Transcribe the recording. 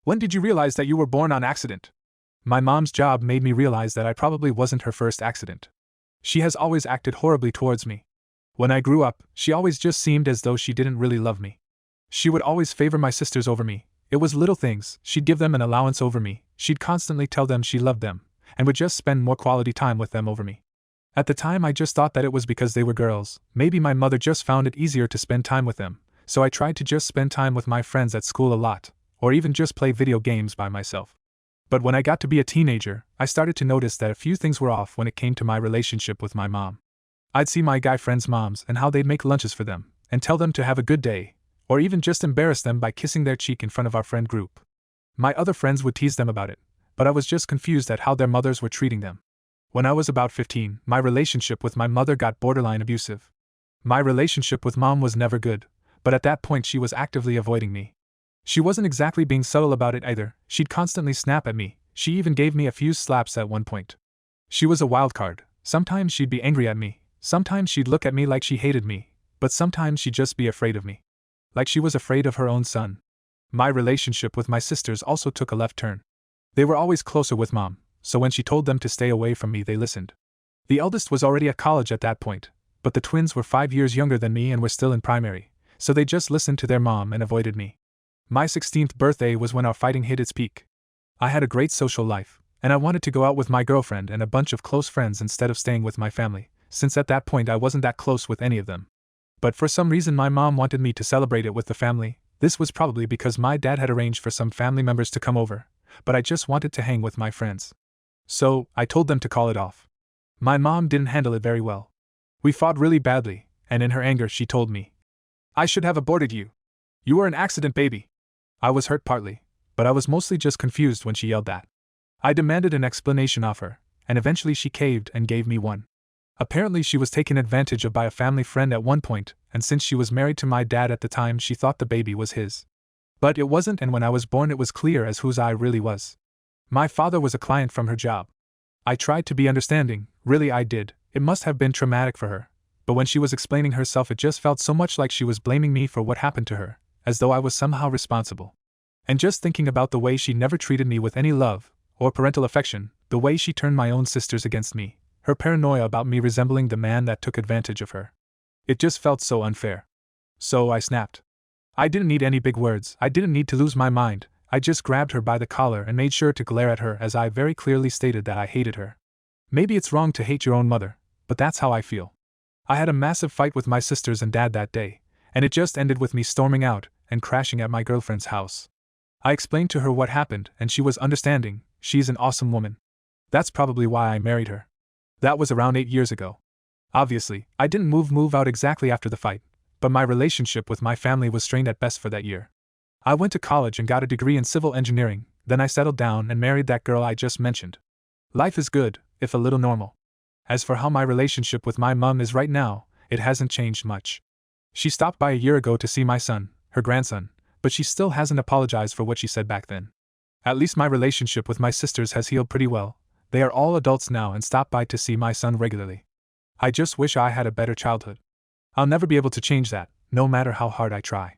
When did you realize that you were born on accident? My mom's job made me realize that I probably wasn't her first accident. She has always acted horribly towards me. When I grew up, she always just seemed as though she didn't really love me. She would always favor my sisters over me. It was little things, she'd give them an allowance over me, she'd constantly tell them she loved them, and would just spend more quality time with them over me. At the time I just thought that it was because they were girls, maybe my mother just found it easier to spend time with them, so I tried to just spend time with my friends at school a lot, or even just play video games by myself. But when I got to be a teenager, I started to notice that a few things were off when it came to my relationship with my mom. I'd see my guy friends' moms and how they'd make lunches for them, and tell them to have a good day, or even just embarrass them by kissing their cheek in front of our friend group. My other friends would tease them about it, but I was just confused at how their mothers were treating them. When I was about 15, my relationship with my mother got borderline abusive. My relationship with mom was never good, but at that point she was actively avoiding me. She wasn't exactly being subtle about it either, she'd constantly snap at me, she even gave me a few slaps at one point. She was a wild card. Sometimes she'd be angry at me, sometimes she'd look at me like she hated me, but sometimes she'd just be afraid of me. Like she was afraid of her own son. My relationship with my sisters also took a left turn. They were always closer with mom, so when she told them to stay away from me they listened. The eldest was already at college at that point, but the twins were 5 years younger than me and were still in primary, so they just listened to their mom and avoided me. My 16th birthday was when our fighting hit its peak. I had a great social life, and I wanted to go out with my girlfriend and a bunch of close friends instead of staying with my family, since at that point I wasn't that close with any of them. But for some reason my mom wanted me to celebrate it with the family. This was probably because my dad had arranged for some family members to come over, but I just wanted to hang with my friends. So, I told them to call it off. My mom didn't handle it very well. We fought really badly, and in her anger she told me, "I should have aborted you. You were an accident baby." I was hurt partly, but I was mostly just confused when she yelled that. I demanded an explanation of her, and eventually she caved and gave me one. Apparently she was taken advantage of by a family friend at one point, and since she was married to my dad at the time she thought the baby was his. But it wasn't, and when I was born it was clear as whose I really was. My father was a client from her job. I tried to be understanding, really I did, it must have been traumatic for her, but when she was explaining herself it just felt so much like she was blaming me for what happened to her, as though I was somehow responsible. And just thinking about the way she never treated me with any love, or parental affection, the way she turned my own sisters against me, her paranoia about me resembling the man that took advantage of her. It just felt so unfair. So I snapped. I didn't need any big words, I didn't need to lose my mind, I just grabbed her by the collar and made sure to glare at her as I very clearly stated that I hated her. Maybe it's wrong to hate your own mother, but that's how I feel. I had a massive fight with my sisters and dad that day, and it just ended with me storming out and crashing at my girlfriend's house. I explained to her what happened and she was understanding. She's an awesome woman. That's probably why I married her. That was around 8 years ago. Obviously, I didn't move out exactly after the fight, but my relationship with my family was strained at best for that year. I went to college and got a degree in civil engineering, then I settled down and married that girl I just mentioned. Life is good, if a little normal. As for how my relationship with my mom is right now, it hasn't changed much. She stopped by a year ago to see my son, her grandson, but she still hasn't apologized for what she said back then. At least my relationship with my sisters has healed pretty well. They are all adults now and stop by to see my son regularly. I just wish I had a better childhood. I'll never be able to change that, no matter how hard I try.